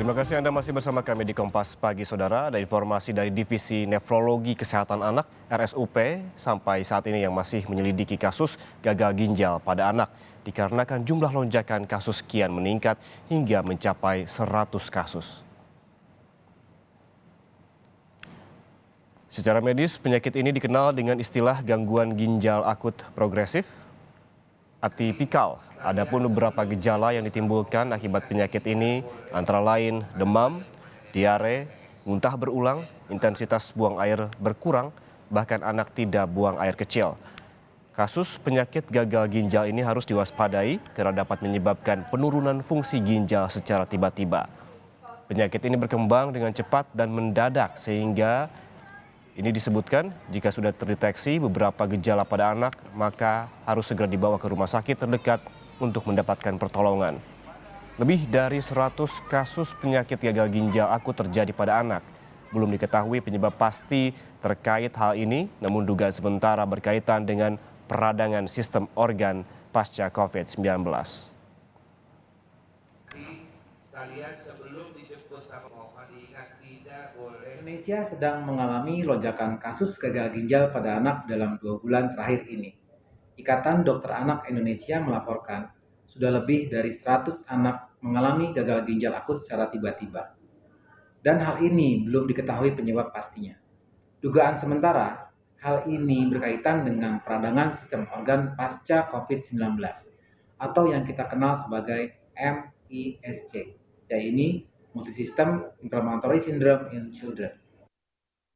Terima kasih Anda masih bersama kami di Kompas Pagi Saudara. Ada informasi dari Divisi Nefrologi Kesehatan Anak RSUP sampai saat ini yang masih menyelidiki kasus gagal ginjal pada anak dikarenakan jumlah lonjakan kasus kian meningkat hingga mencapai 100 kasus. Secara medis, penyakit ini dikenal dengan istilah gangguan ginjal akut progresif atipikal. Adapun beberapa gejala yang ditimbulkan akibat penyakit ini antara lain demam, diare, muntah berulang, intensitas buang air berkurang, bahkan anak tidak buang air kecil. Kasus penyakit gagal ginjal ini harus diwaspadai karena dapat menyebabkan penurunan fungsi ginjal secara tiba-tiba. Penyakit ini berkembang dengan cepat dan mendadak sehingga ini disebutkan jika sudah terdeteksi beberapa gejala pada anak, maka harus segera dibawa ke rumah sakit terdekat untuk mendapatkan pertolongan. Lebih dari 100 kasus penyakit gagal ginjal akut terjadi pada anak. Belum diketahui penyebab pasti terkait hal ini, namun dugaan sementara berkaitan dengan peradangan sistem organ pasca COVID-19. Indonesia sedang mengalami lonjakan kasus gagal ginjal pada anak dalam 2 bulan terakhir ini. Ikatan Dokter Anak Indonesia melaporkan sudah lebih dari 100 anak mengalami gagal ginjal akut secara tiba-tiba. Dan hal ini belum diketahui penyebab pastinya. Dugaan sementara, hal ini berkaitan dengan peradangan sistem organ pasca COVID-19 atau yang kita kenal sebagai MISC, yaitu Multisystem Inflammatory Syndrome in Children.